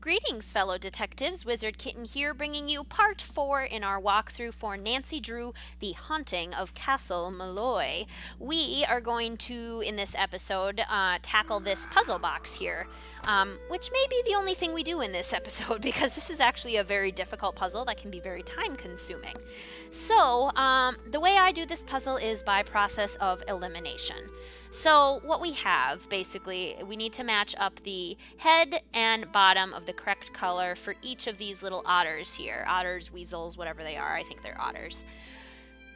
Greetings, fellow detectives. Wizard Kitten here, bringing you part 4 in our walkthrough for Nancy Drew, The Haunting of Castle Malloy. We are going to, in this episode, tackle this puzzle box here, which may be the only thing we do in this episode, because this is actually a very difficult puzzle that can be very time-consuming. So, the way I do this puzzle is by process of elimination. So what we have, basically, we need to match up the head and bottom of the correct color for each of these little otters here. Otters, weasels, whatever they are. I think they're otters.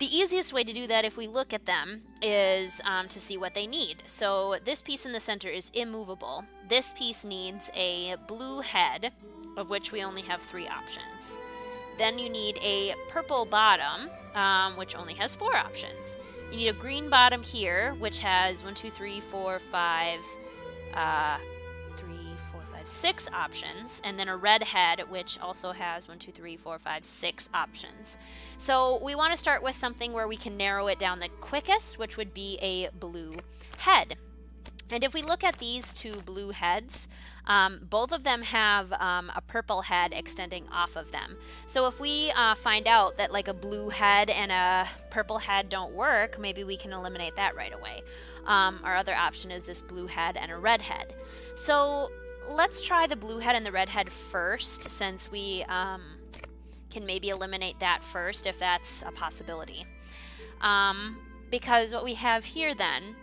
The easiest way to do that, if we look at them, is to see what they need. So this piece in the center is immovable. This piece needs a blue head, of which we only have 3 options. Then you need a purple bottom, which only has 4 options. You need a green bottom here, which has 6 options, and then a red head, which also has 6 options. So we want to start with something where we can narrow it down the quickest, which would be a blue head. And if we look at these 2 blue heads, both of them have a purple head extending off of them. So if we find out that like a blue head and a purple head don't work, maybe we can eliminate that right away. Our other option is this blue head and a red head. So let's try the blue head and the red head first, since we can maybe eliminate that first if that's a possibility. Because what we have here then,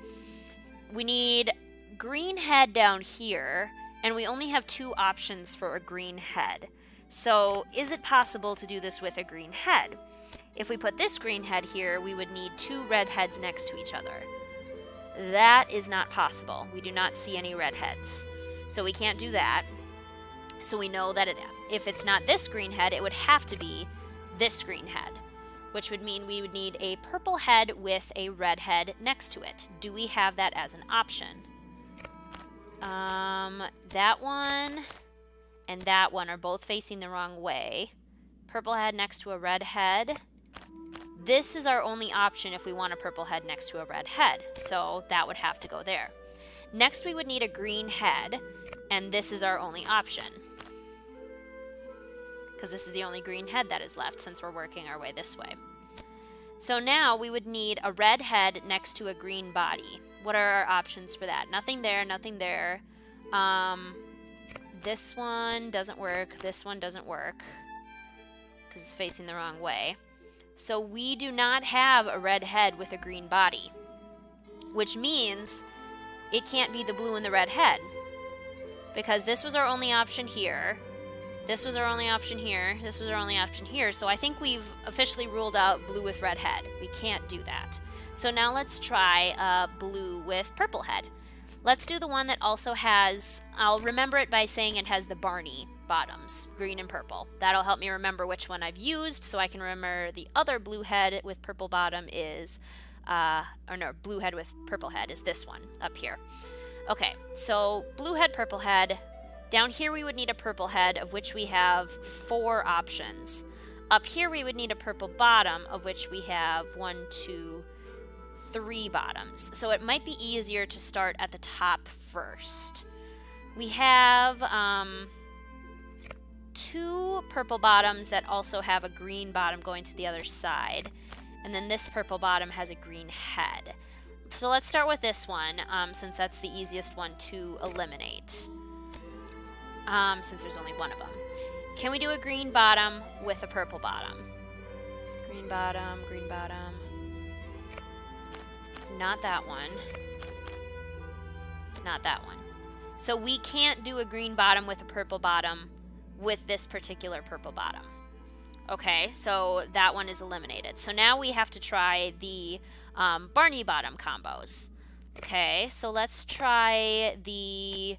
we need green head down here, and we only have 2 options for a green head. So is it possible to do this with a green head? If we put this green head here, we would need 2 red heads next to each other. That is not possible. We do not see any red heads. So we can't do that. So we know that if it's not this green head, it would have to be this green head, which would mean we would need a purple head with a red head next to it. Do we have that as an option? That one and that one are both facing the wrong way. Purple head next to a red head. This is our only option if we want a purple head next to a red head, so that would have to go there. Next we would need a green head, and this is our only option, because this is the only green head that is left since we're working our way this way. So now we would need a red head next to a green body. What are our options for that? Nothing there, nothing there. This one doesn't work. This one doesn't work because it's facing the wrong way. So we do not have a red head with a green body, which means it can't be the blue and the red head, because this was our only option here. This was our only option here. This was our only option here. So I think we've officially ruled out blue with red head. We can't do that. So now let's try blue with purple head. Let's do the one that also has, I'll remember it by saying it has the Barney bottoms, green and purple. That'll help me remember which one I've used, so I can remember the other blue head with purple bottom is, blue head with purple head is this one up here. Okay, so blue head, purple head. Down here we would need a purple head, of which we have 4 options. Up here we would need a purple bottom, of which we have 3 bottoms. So it might be easier to start at the top first. We have 2 purple bottoms that also have a green bottom going to the other side. And then this purple bottom has a green head. So let's start with this one, since that's the easiest one to eliminate. Since there's only one of them. Can we do a green bottom with a purple bottom? Green bottom, green bottom. Not that one. Not that one. So we can't do a green bottom with a purple bottom with this particular purple bottom. Okay, so that one is eliminated. So now we have to try the Barney bottom combos. Okay, so let's try the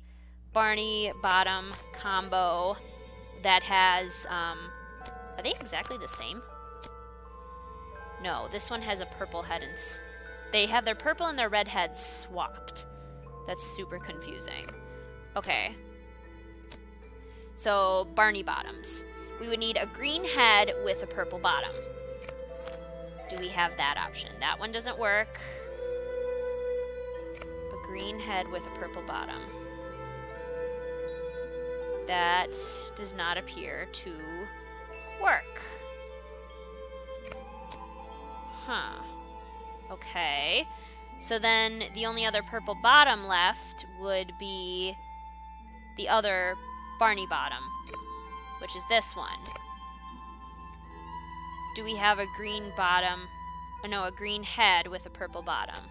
Barney bottom combo that has, are they exactly the same? No, this one has a purple head and they have their purple and their red heads swapped. That's super confusing. Okay. So, Barney bottoms. We would need a green head with a purple bottom. Do we have that option? That one doesn't work. A green head with a purple bottom. that does not appear to work. Huh. Okay. So then the only other purple bottom left would be the other Barney bottom, which is this one. Do we have a green bottom? Oh, no, a green head with a purple bottom.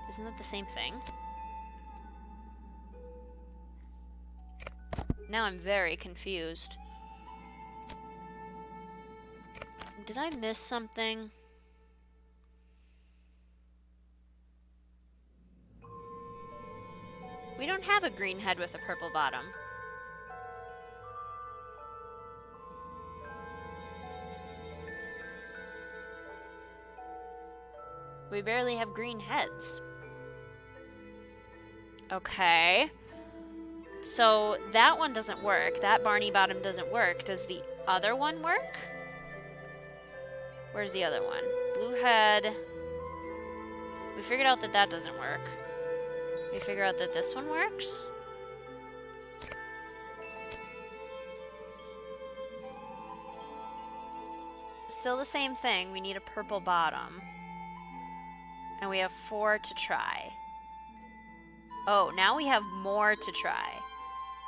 Isn't that the same thing? Now I'm very confused. Did I miss something? We don't have a green head with a purple bottom. We barely have green heads. Okay. So that one doesn't work. That Barney bottom doesn't work. Does the other one work? Where's the other one? Blue head. We figured out that that doesn't work. We figure out that this one works. Still the same thing. We need a purple bottom. And we have 4 to try. Oh, now we have more to try.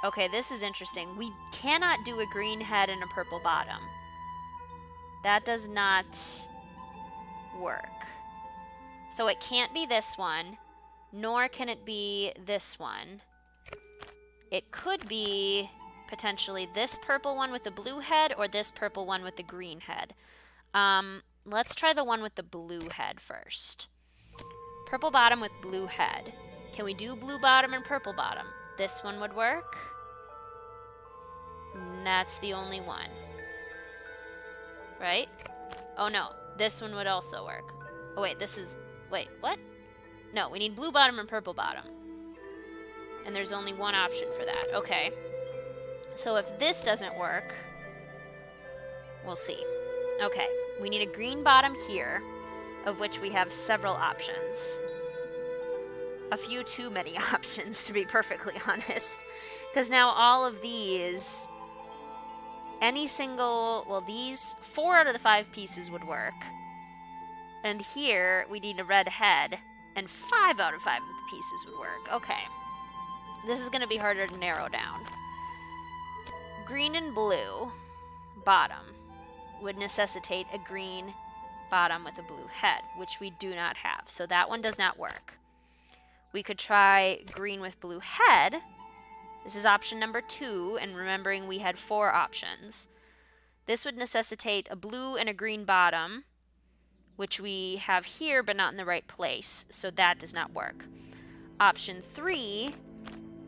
Okay, this is interesting. We cannot do a green head and a purple bottom. That does not work. So it can't be this one, nor can it be this one. It could be potentially this purple one with the blue head or this purple one with the green head. Let's try the one with the blue head first. Purple bottom with blue head. Can we do blue bottom and purple bottom? This one would work. And that's the only one. Right? Oh no, this one would also work. Oh wait, wait, what? No, we need blue bottom and purple bottom. And there's only one option for that. Okay. So if this doesn't work, we'll see. Okay, we need a green bottom here, of which we have several options. A few too many options, to be perfectly honest. Because now all of these, any single, well, these 4 out of the 5 pieces would work. And here, we need a red head, and 5 out of 5 of the pieces would work. Okay. This is going to be harder to narrow down. Green and blue bottom would necessitate a green bottom with a blue head, which we do not have. So that one does not work. We could try green with blue head. This is option number 2, and remembering we had 4 options. This would necessitate a blue and a green bottom, which we have here but not in the right place, so that does not work. Option 3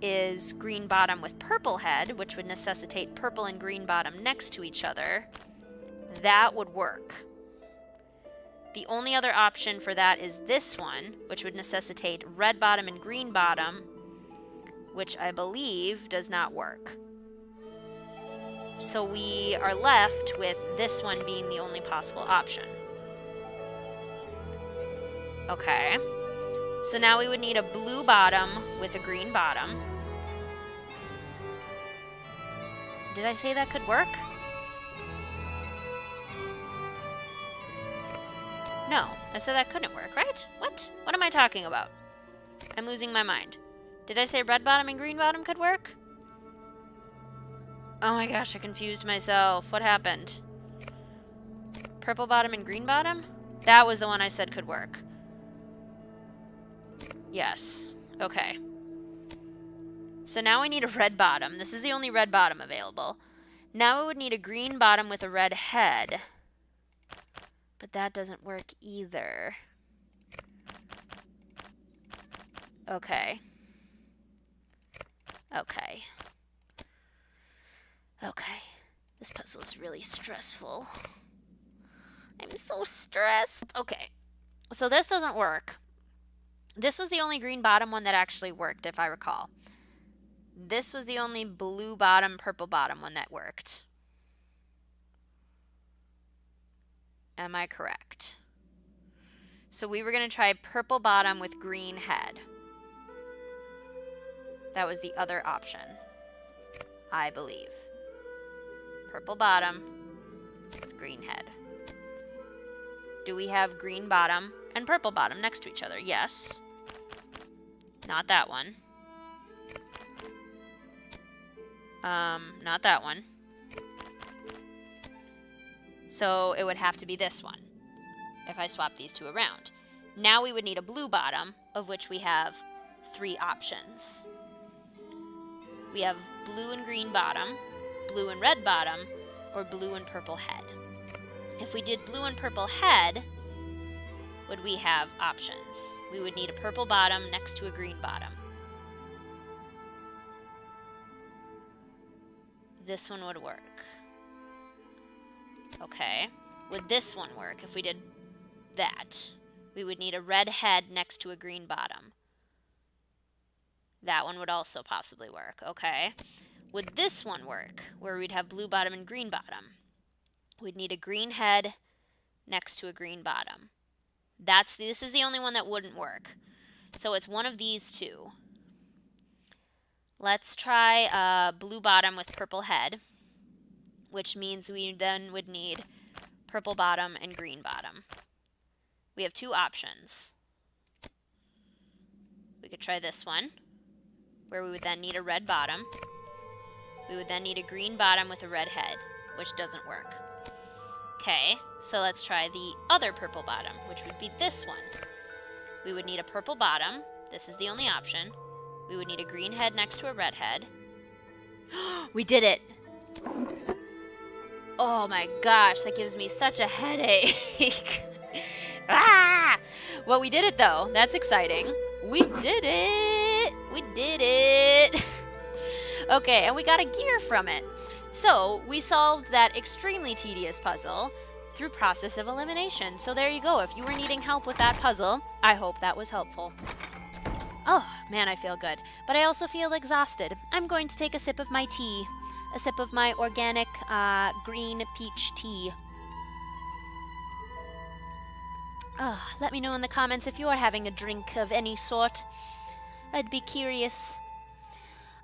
is green bottom with purple head, which would necessitate purple and green bottom next to each other. That would work. The only other option for that is this one, which would necessitate red bottom and green bottom, which I believe does not work. So we are left with this one being the only possible option. Okay. So now we would need a blue bottom with a green bottom. Did I say that could work? No, I said that couldn't work, right? What? What am I talking about? I'm losing my mind. Did I say red bottom and green bottom could work? Oh my gosh, I confused myself. What happened? Purple bottom and green bottom? That was the one I said could work. Yes. Okay. So now we need a red bottom. This is the only red bottom available. Now we would need a green bottom with a red head. But that doesn't work either. Okay. Okay. Okay. This puzzle is really stressful. I'm so stressed. Okay. So this doesn't work. This was the only green bottom one that actually worked, if I recall. This was the only blue bottom, purple bottom one that worked. Am I correct? So we were going to try purple bottom with green head. That was the other option. I believe. Purple bottom with green head. Do we have green bottom and purple bottom next to each other? Yes. Not that one. Not that one. So it would have to be this one if I swap these two around. Now we would need a blue bottom, of which we have 3 options. We have blue and green bottom, blue and red bottom, or blue and purple head. If we did blue and purple head, would we have options? We would need a purple bottom next to a green bottom. This one would work. Okay. Would this one work if we did that? We would need a red head next to a green bottom. That one would also possibly work. Okay. Would this one work, where we'd have blue bottom and green bottom? We'd need a green head next to a green bottom. This is the only one that wouldn't work. So it's one of these two. Let's try blue bottom with purple head, which means we then would need purple bottom and green bottom. We have 2 options. We could try this one, where we would then need a red bottom. We would then need a green bottom with a red head, which doesn't work. Okay, so let's try the other purple bottom, which would be this one. We would need a purple bottom. This is the only option. We would need a green head next to a red head. We did it! Oh my gosh, that gives me such a headache. Ah! Well, we did it though. That's exciting. We did it! We did it! Okay, and we got a gear from it. So, we solved that extremely tedious puzzle through process of elimination. So there you go. If you were needing help with that puzzle, I hope that was helpful. Oh, man, I feel good. But I also feel exhausted. I'm going to take a sip of my tea. A sip of my organic green peach tea. Let me know in the comments if you are having a drink of any sort. I'd be curious.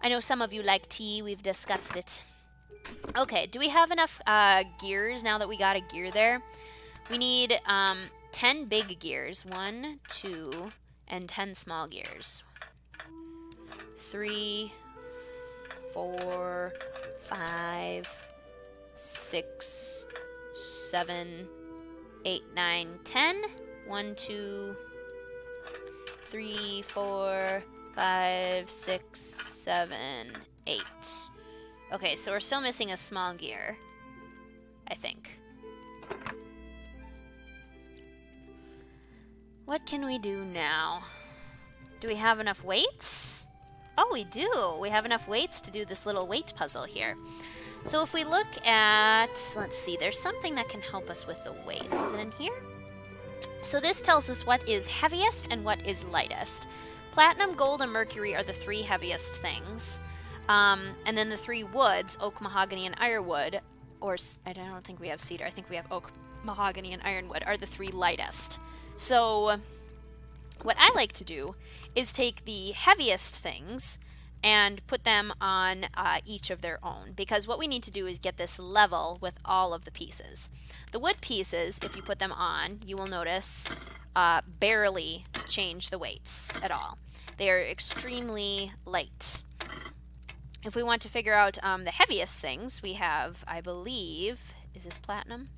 I know some of you like tea. We've discussed it. Okay, do we have enough gears now that we got a gear there? We need 10 big gears. 1, 2, and 10 small gears. 3, 4, 5, 6, 7, 8, 9, 10. 1, 2, 3, 4, 5, 6, 7, 8. Okay, so we're still missing a small gear, I think. What can we do now? Do we have enough weights? Oh, we do. We have enough weights to do this little weight puzzle here. So if we look at, let's see, there's something that can help us with the weights. Is it in here? So this tells us what is heaviest and what is lightest. Platinum, gold, and mercury are the 3 heaviest things. And then the 3 woods, oak, mahogany, and ironwood, or I don't think we have cedar, I think we have oak, mahogany, and ironwood, are the 3 lightest. So what I like to do is take the heaviest things and put them on each of their own, because what we need to do is get this level with all of the pieces. The wood pieces, if you put them on, you will notice barely change the weights at all. They are extremely light. If we want to figure out the heaviest things, we have, I believe, is this platinum?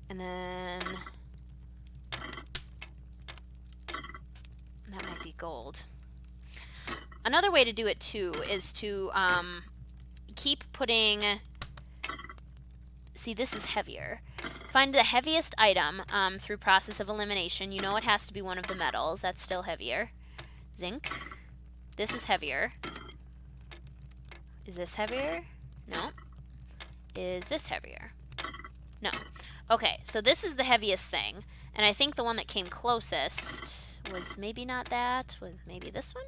And then that might be gold. Another way to do it too is to keep putting, see, this is heavier. Find the heaviest item through process of elimination. You know it has to be one of the metals. That's still heavier. Zinc. This is heavier. Is this heavier? No. Is this heavier? No. Okay, so this is the heaviest thing. And I think the one that came closest was maybe not that. Was maybe this one?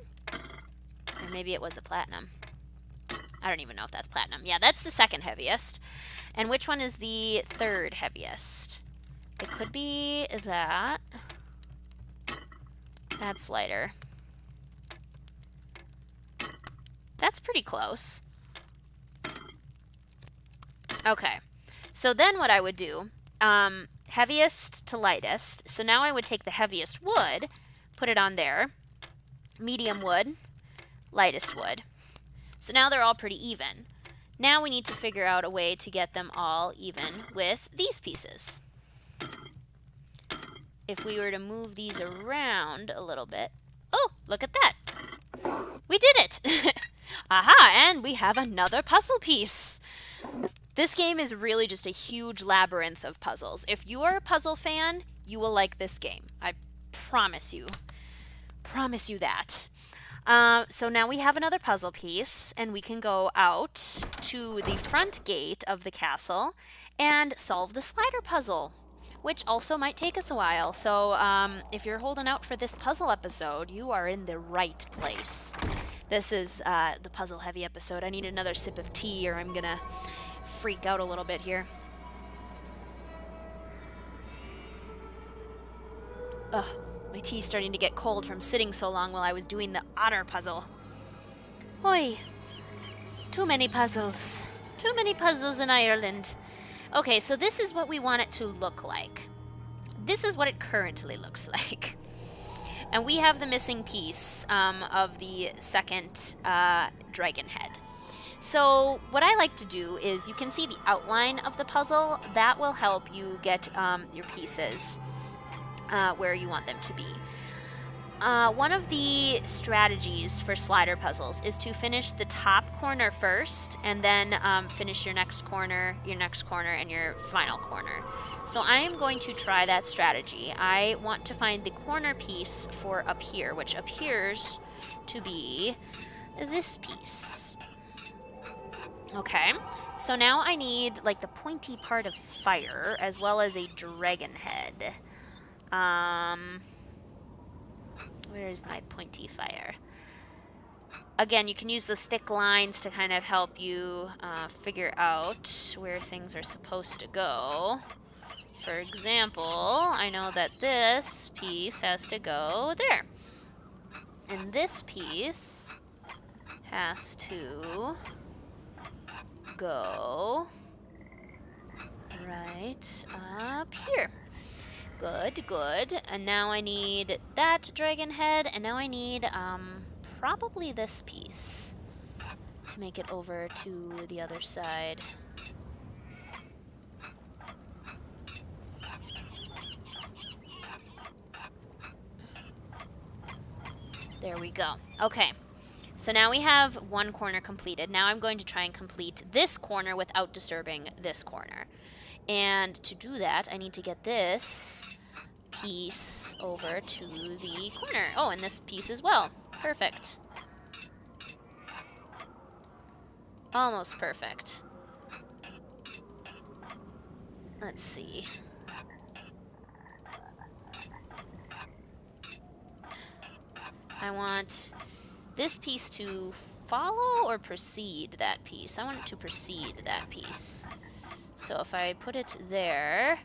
Or maybe it was the platinum. I don't even know if that's platinum. Yeah, that's the second heaviest. And which one is the third heaviest? It could be that. That's lighter. That's pretty close. Okay. So then what I would do, heaviest to lightest. So now I would take the heaviest wood, put it on there. Medium wood, lightest wood. So now they're all pretty even. Now we need to figure out a way to get them all even with these pieces. If we were to move these around a little bit. Oh, look at that. We did it. Aha, and we have another puzzle piece. This game is really just a huge labyrinth of puzzles. If you are a puzzle fan, you will like this game. I promise you. Promise you that. So now we have another puzzle piece, and we can go out to the front gate of the castle and solve the slider puzzle, which also might take us a while. So if you're holding out for this puzzle episode, you are in the right place. This is the puzzle-heavy episode. I need another sip of tea, or I'm gonna freak out a little bit here. Ugh. My tea's starting to get cold from sitting so long while I was doing the otter puzzle. Oi. Too many puzzles. Too many puzzles in Ireland. Okay, so this is what we want it to look like. This is what it currently looks like. And we have the missing piece of the second dragon head. So what I like to do is, you can see the outline of the puzzle. That will help you get your pieces where you want them to be. One of the strategies for slider puzzles is to finish the top corner first, and then finish your next corner, and your final corner. So I am going to try that strategy. I want to find the corner piece for up here, which appears to be this piece. Okay, so now I need like the pointy part of fire, as well as a dragon head. Where's my pointy fire? Again, you can use the thick lines to kind of help you figure out where things are supposed to go. For example, I know that this piece has to go there. And this piece has to go right up here. Good, good. And now I need that dragon head, and now I need probably this piece to make it over to the other side. There we go. Okay. So now we have one corner completed. Now I'm going to try and complete this corner without disturbing this corner. And to do that, I need to get this piece over to the corner. Oh, and this piece as well. Perfect. Almost perfect. Let's see. I want this piece to follow or precede that piece. I want it to precede that piece. So if I put it there...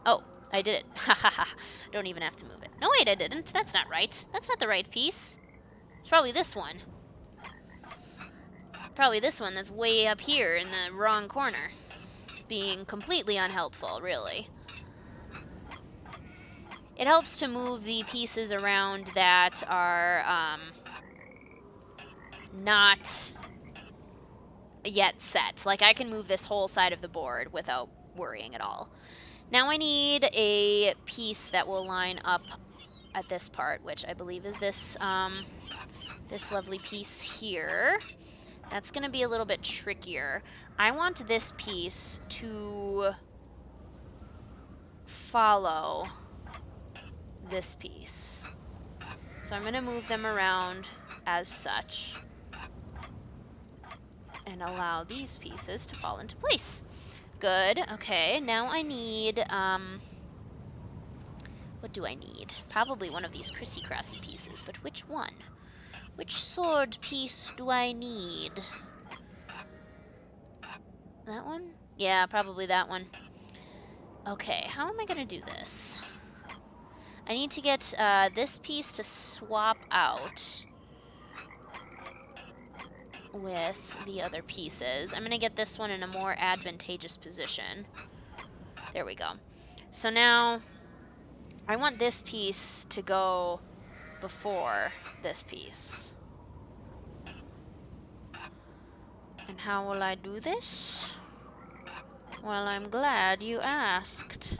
Oh, I did it. Ha ha ha. Don't even have to move it. No, wait, I didn't. That's not right. That's not the right piece. It's probably this one. Probably this one that's way up here in the wrong corner. Being completely unhelpful, really. It helps to move the pieces around that are not yet set. Like, I can move this whole side of the board without worrying at all. Now I need a piece that will line up at this part, which I believe is this, this lovely piece here. That's going to be a little bit trickier. I want this piece to follow this piece. So I'm going to move them around as such and allow these pieces to fall into place. Good. Okay, now I need, what do I need? Probably one of these crissy-crossy pieces, but which one? Which sword piece do I need? That one? Yeah, probably that one. Okay, how am I going to do this? I need to get this piece to swap out with the other pieces. I'm going to get this one in a more advantageous position. There we go. So now I want this piece to go before this piece. And how will I do this? Well, I'm glad you asked.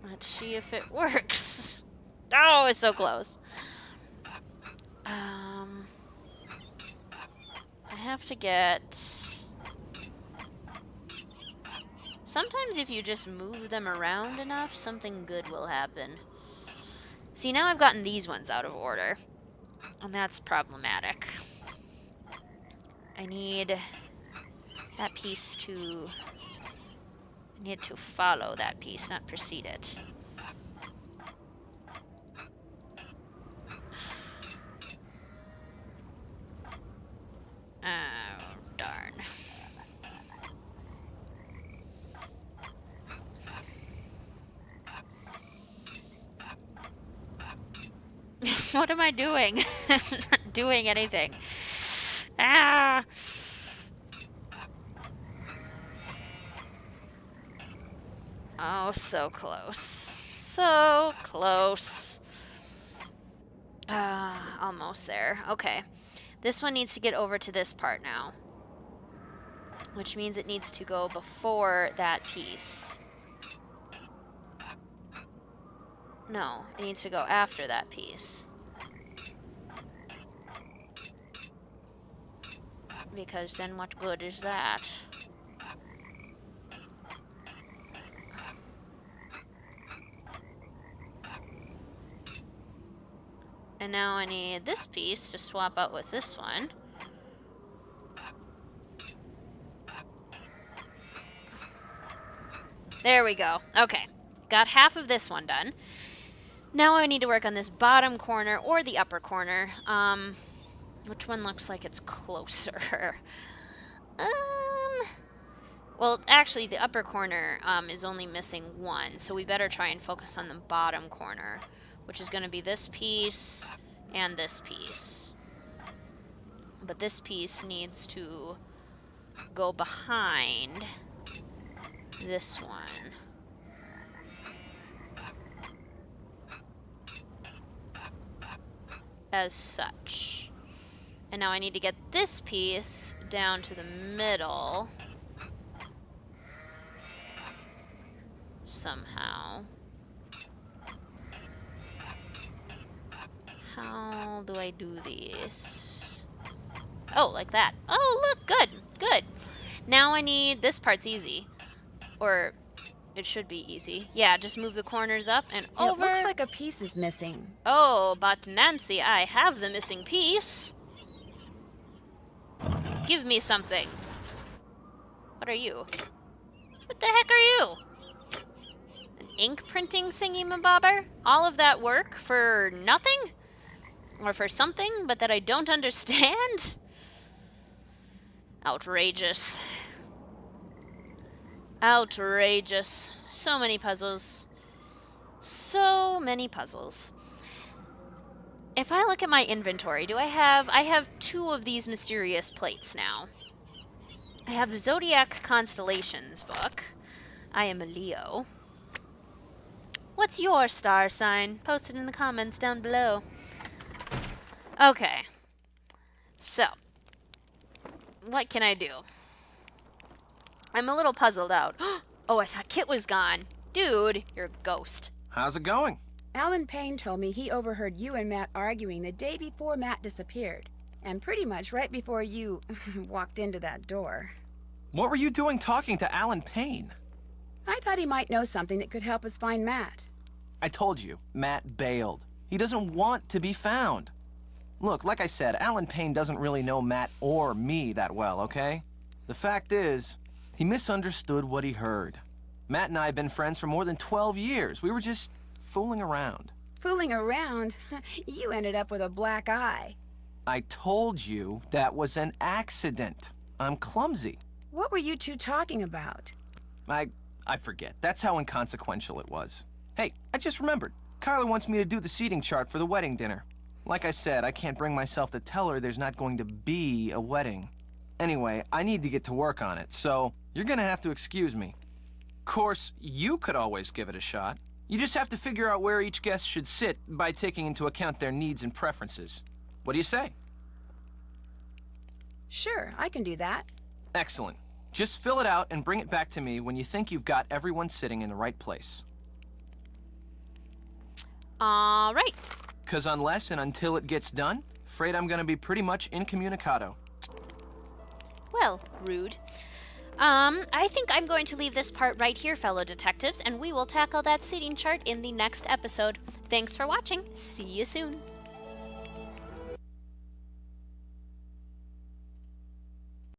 Let's see if it works. Oh, it's so close. I have to get... Sometimes if you just move them around enough, something good will happen. See, now I've gotten these ones out of order. And that's problematic. I need that piece to... I need to follow that piece, not precede it. Oh, darn. What am I doing? I'm not doing anything. Ah! Oh, so close. So close. Almost there. Okay. This one needs to get over to this part now. Which means it needs to go before that piece. No, it needs to go after that piece. Because then what good is that? And now I need this piece to swap out with this one. There we go. Okay. Got half of this one done. Now I need to work on this bottom corner or the upper corner. Which one looks like it's closer? Well, actually, the upper corner is only missing one, so we better try and focus on the bottom corner, which is going to be this piece and this piece. But this piece needs to go behind this one. As such. And now I need to get this piece down to the middle. Somehow. How do I do these? Oh, like that. Oh, look, good, good. Now I need, this part's easy. Or, it should be easy. Yeah, just move the corners up and over. It looks like a piece is missing. Oh, but Nancy, I have the missing piece. Give me something. What are you? What the heck are you? An ink printing thingy-mabobber? All of that work for nothing? Or for something, but that I don't understand? Outrageous. Outrageous. So many puzzles. So many puzzles. If I look at my inventory, I have 2 of these mysterious plates now. I have the Zodiac Constellations book. I am a Leo. What's your star sign? Post it in the comments down below. Okay. So, what can I do? I'm a little puzzled out. Oh, I thought Kit was gone. Dude, you're a ghost. How's it going? Alan Payne told me he overheard you and Matt arguing the day before Matt disappeared. And pretty much right before you walked into that door. What were you doing talking to Alan Payne? I thought he might know something that could help us find Matt. I told you, Matt bailed. He doesn't want to be found. Look, like I said, Alan Payne doesn't really know Matt or me that well, okay? The fact is, he misunderstood what he heard. Matt and I have been friends for more than 12 years. We were just fooling around. Fooling around? You ended up with a black eye. I told you that was an accident. I'm clumsy. What were you two talking about? I forget. That's how inconsequential it was. Hey, I just remembered. Carla wants me to do the seating chart for the wedding dinner. Like I said, I can't bring myself to tell her there's not going to be a wedding. Anyway, I need to get to work on it, so you're gonna have to excuse me. Of course, you could always give it a shot. You just have to figure out where each guest should sit by taking into account their needs and preferences. What do you say? Sure, I can do that. Excellent. Just fill it out and bring it back to me when you think you've got everyone sitting in the right place. All right. 'Cause unless and until it gets done, afraid I'm gonna be pretty much incommunicado. Well, rude. I think I'm going to leave this part right here, fellow detectives, and we will tackle that seating chart in the next episode. Thanks for watching. See you soon.